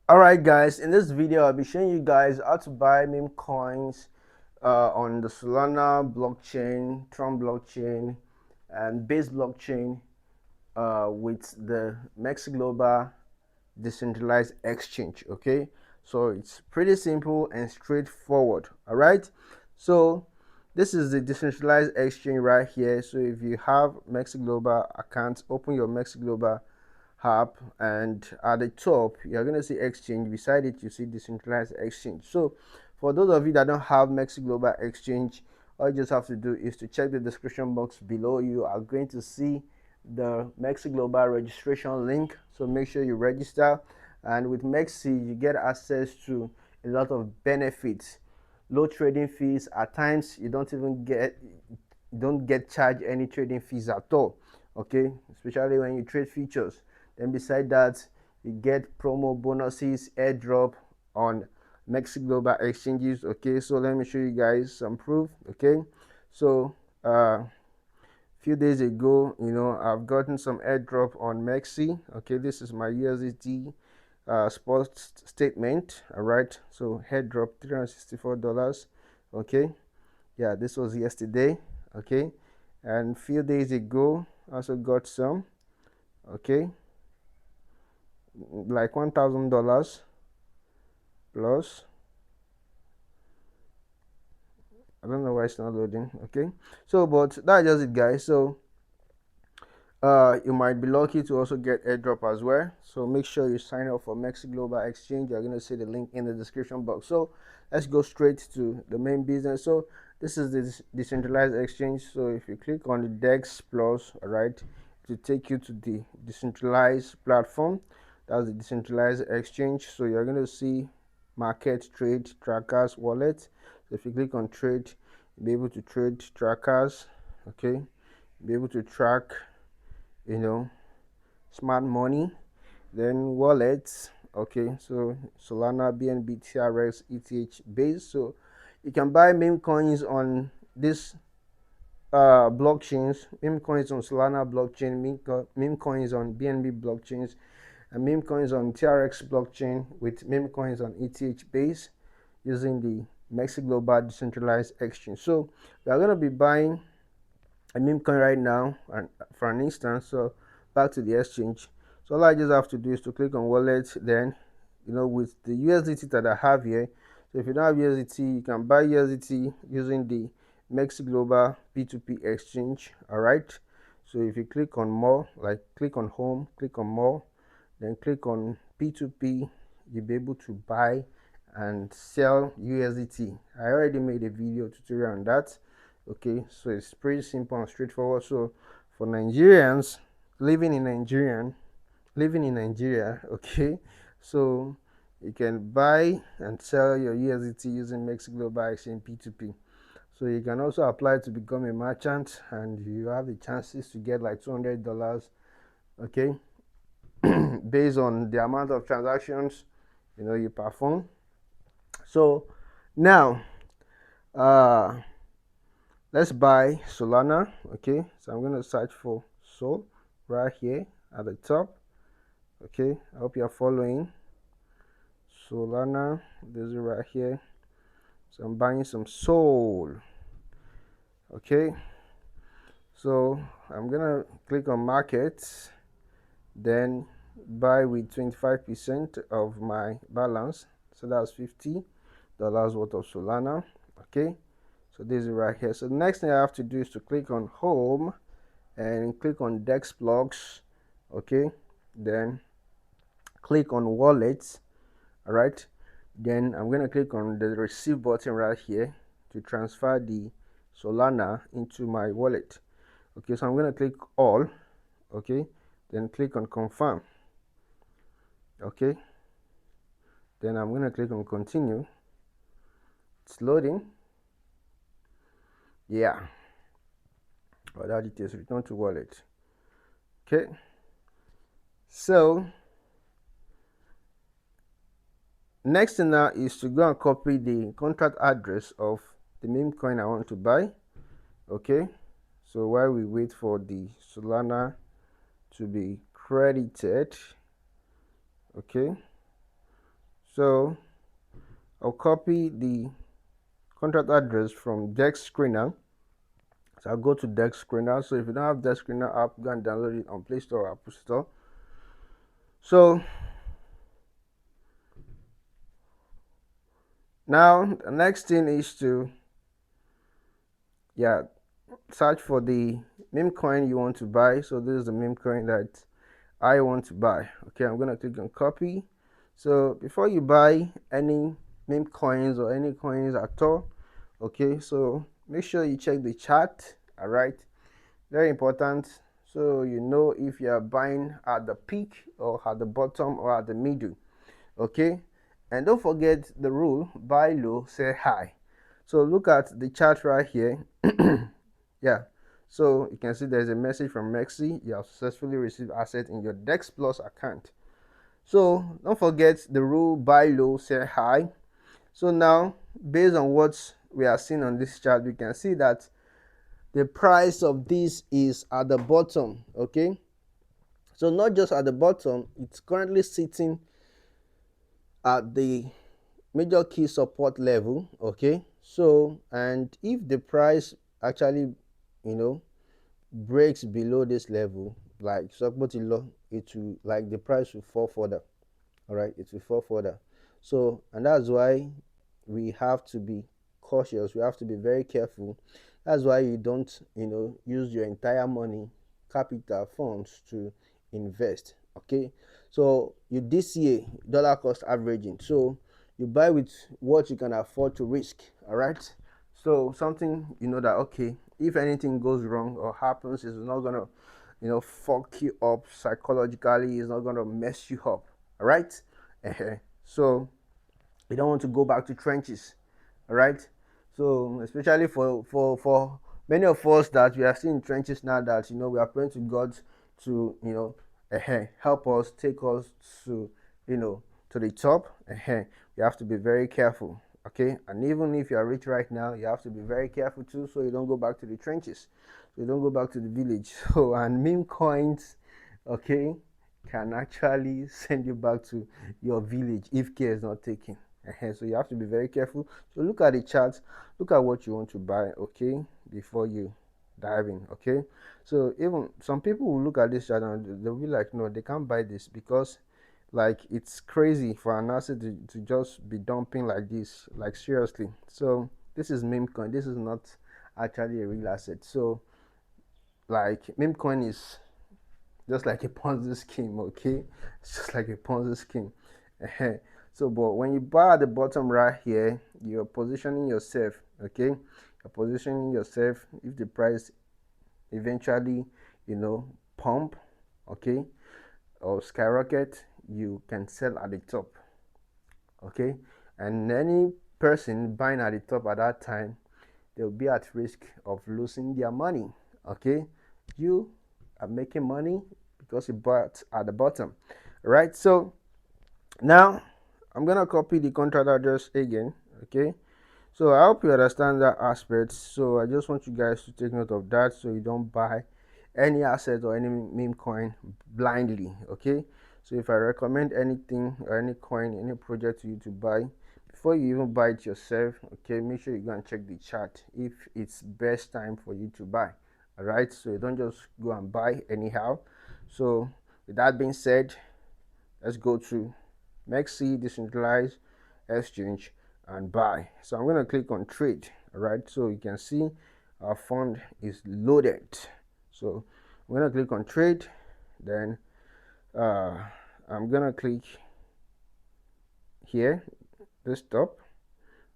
Alright guys, in this video I'll be showing you guys how to buy meme coins on the Solana blockchain, Tron blockchain, and Base blockchain with the MEXC Decentralized exchange. Okay, so it's pretty simple and straightforward. Alright, so this is the decentralized exchange right here. So if you have MEXC account, open your MEXC app, and at the top you're going to see exchange. Beside it you see decentralized exchange. So for those of you that don't have MEXC exchange, all you just have to do is to check the description box below. You are going to see the MEXC registration link, so make sure you register. And with MEXC you get access to a lot of benefits, low trading fees. At times you don't get charged any trading fees at all. Okay, especially when you trade futures. Then beside that, you get promo bonuses, airdrop on MEXC exchanges. Okay, so let me show you guys some proof. Okay, so few days ago, I've gotten some airdrop on MEXC. Okay, this is my USDT sports statement. All right, so airdrop $364. Okay, yeah, this was yesterday. Okay, and few days ago I also got some. Okay, like $1,000 plus. I don't know why it's not loading. Okay, so but that's just it guys. So you might be lucky to also get airdrop as well, so make sure you sign up for MEXC exchange. You're going to see the link in the description box. So let's go straight to the main business. So this is the decentralized exchange. So if you click on the DEX plus, all right, it will take you to the decentralized platform. That's the decentralized exchange. So you're going to see market, trade, trackers, wallet. So if you click on trade, you'll be able to trade trackers. Okay, be able to track smart money, then wallets. Okay, so Solana, BNB, TRX, ETH base. So you can buy meme coins on this blockchains, meme coins on Solana blockchain, meme coins on BNB blockchains, and meme coins on TRX blockchain, with meme coins on ETH base, using the MEXC Decentralized exchange. So we are going to be buying a meme coin right now, and for an instance. So back to the exchange. So all I just have to do is to click on wallet. Then with the USDT that I have here, so if you don't have USDT, you can buy USDT using the MEXC P2P exchange. All right, so if you click on more, like click on home, click on more, then click on P2P, you'll be able to buy and sell USDT. I already made a video tutorial on that. Okay, so it's pretty simple and straightforward. So for Nigerians living in Nigeria, okay, so you can buy and sell your USDT using MEXC exchange P2P. So you can also apply to become a merchant, and you have the chances to get like $200. Okay, based on the amount of transactions you perform. So now let's buy Solana. Okay, so I'm going to search for Sol right here at the top. Okay, I hope you're following. Solana, this is right here. So I'm buying some Sol. Okay, so I'm gonna click on markets, then buy with 25% of my balance, so that's $50 worth of Solana. Okay, so this is right here. So the next thing I have to do is to click on home and click on Dex blocks. Okay, then click on wallets. All right, then I'm going to click on the receive button right here to transfer the Solana into my wallet. Okay, so I'm going to click all. Okay, then click on confirm. Okay, then I'm going to click on continue. It's loading. Yeah, other details, return to wallet. Okay, so next thing now is to go and copy the contract address of the meme coin I want to buy. Okay, so while we wait for the Solana to be credited, okay, So I'll copy the contract address from Dex Screener. So I'll go to Dex Screener. So if you don't have Dex Screener app, go and download it on Play Store or Apple Store. So now the next thing is to search for the meme coin you want to buy. So this is the meme coin that I want to buy. Okay, I'm gonna click on copy. So before you buy any meme coins or any coins at all, okay, so make sure you check the chart. All right, very important, so you know if you are buying at the peak or at the bottom or at the middle. Okay, and don't forget the rule: buy low, sell high. So look at the chart right here. Yeah, so you can see there's a message from MEXC: you have successfully received asset in your Dex Plus account. So don't forget the rule: buy low, sell high. So now, based on what we are seeing on this chart, we can see that the price of this is at the bottom. Okay, so not just at the bottom, it's currently sitting at the major key support level. Okay, so and if the price actually, you know, breaks below this level, like support low, it will, like, the price will fall further. All right, it will fall further. So, and that's why we have to be cautious, we have to be very careful. That's why you don't, use your entire money, capital funds, to invest. Okay, so you DCA, dollar cost averaging, so you buy with what you can afford to risk. All right, so something you know that, okay, if anything goes wrong or happens, it's not gonna, fuck you up psychologically, it's not gonna mess you up. All right, so you don't want to go back to trenches. All right, so especially for many of us that we are still in trenches now, that we are praying to God to help us, take us to, to the top. We have to be very careful. Okay, and even if you are rich right now, you have to be very careful too, so you don't go back to the trenches, so you don't go back to the village. So, and meme coins, okay, can actually send you back to your village if care is not taken. So you have to be very careful. So look at the chart, look at what you want to buy, okay, before you dive in. Okay, so even some people will look at this chart and they'll be like, no, they can't buy this because, like, it's crazy for an asset to just be dumping like this, like, seriously. So this is meme coin, this is not actually a real asset. So, like, meme coin is just like a Ponzi scheme. Okay, it's just like a Ponzi scheme. So, but when you buy at the bottom right here, you're positioning yourself. Okay, you're positioning yourself. If the price eventually, pump, okay, or skyrocket, you can sell at the top. Okay, and any person buying at the top at that time, they'll be at risk of losing their money. Okay, you are making money because you bought at the bottom, right? So now I'm gonna copy the contract address again. Okay, so I hope you understand that aspect. So I just want you guys to take note of that, so you don't buy any asset or any meme coin blindly. Okay, so if I recommend anything or any coin, any project to you to buy, before you even buy it yourself, okay, make sure you go and check the chart if it's best time for you to buy. All right, so you don't just go and buy anyhow. So with that being said, let's go to MEXC Decentralized Exchange and buy. So I'm going to click on trade. All right, so you can see our fund is loaded. So I'm going to click on trade, then I'm going to click here, desktop,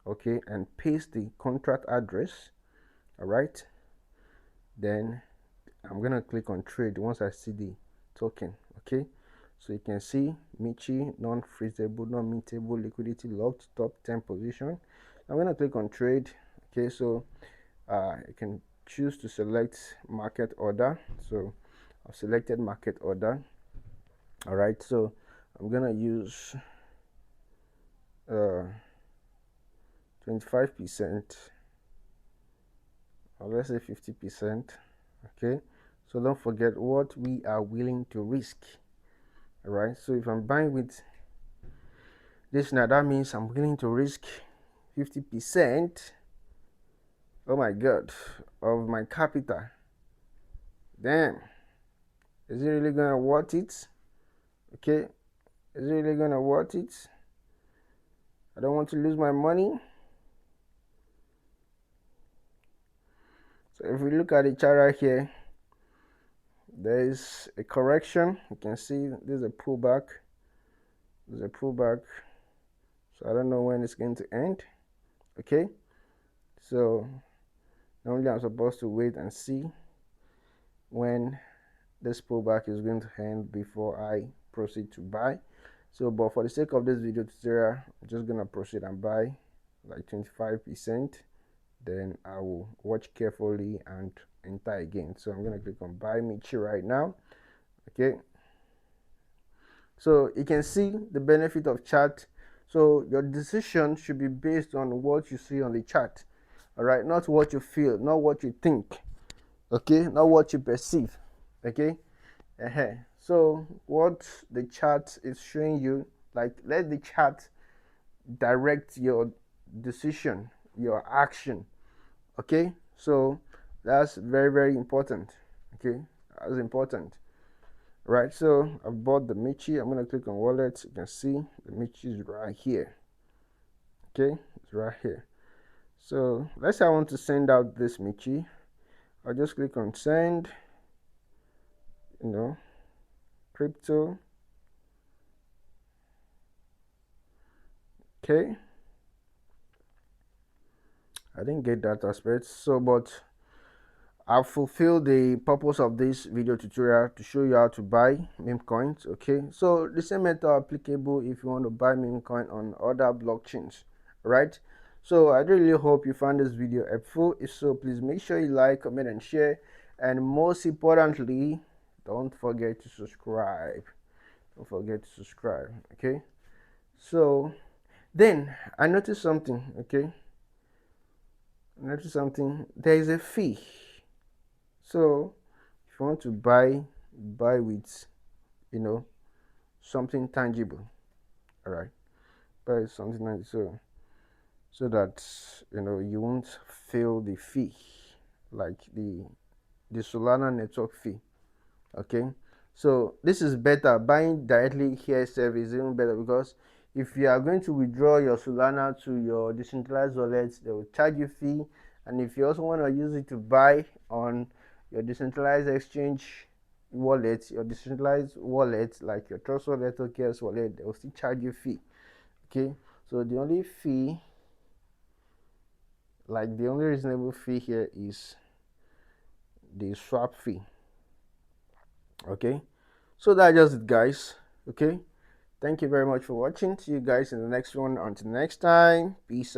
okay, and paste the contract address. All right, then I'm going to click on trade once I see the token. Okay, so you can see Michi, non-freezable, non-mintable, liquidity locked, top 10 position. I'm going to click on trade. Okay, so you can choose to select market order. So I've selected market order. All right, so I'm going to use 25%, or let's say 50%. Okay, so don't forget what we are willing to risk. All right, so if I'm buying with This now, that means I'm willing to risk 50%, oh my god, of my capital. Damn, is it really gonna worth it? Okay, is it really gonna worth it? I don't want to lose my money. So if we look at the chart right here, there is a correction. You can see there's a pullback. There's a pullback. So I don't know when it's going to end. Okay, so normally I'm supposed to wait and see when this pullback is going to end before I proceed to buy. So but for the sake of this video tutorial, I'm just gonna proceed and buy like 25%. Then I will watch carefully and enter again. So I'm gonna click on buy MEXC right now. Okay, so you can see the benefit of chart. So your decision should be based on what you see on the chart, all right, not what you feel, not what you think, okay, not what you perceive. Okay, so what the chart is showing you, like, let the chart direct your decision, your action. Okay, so that's very, very important. Okay, that's important, right? So I've bought the MEXC. I'm gonna click on wallet. You can see the MEXC is right here. Okay, it's right here. So let's say I want to send out this MEXC. I'll just click on send, crypto. Okay, I didn't get that aspect, so but I've fulfilled the purpose of this video tutorial to show you how to buy meme coins. Okay, so the same method applicable if you want to buy meme coin on other blockchains, right? So I really hope you found this video helpful. If so, please make sure you like, comment, and share, and most importantly, don't forget to subscribe. Don't forget to subscribe. Okay, so then I noticed something. Okay, I noticed something. There is a fee. So if you want to buy with something tangible, all right, buy something tangible, so that you won't feel the fee, like the Solana network fee. Okay, so this is better. Buying directly here itself is even better, because if you are going to withdraw your Solana to your decentralized wallet, they will charge you fee. And if you also want to use it to buy on your decentralized exchange wallet, your decentralized wallet like your Trust wallet or Chaos wallet, they will still charge you fee. Okay, so the only fee, like the only reasonable fee here is the swap fee. Okay, so that's just it, guys. Okay, thank you very much for watching. See you guys in the next one. Until next time, peace out.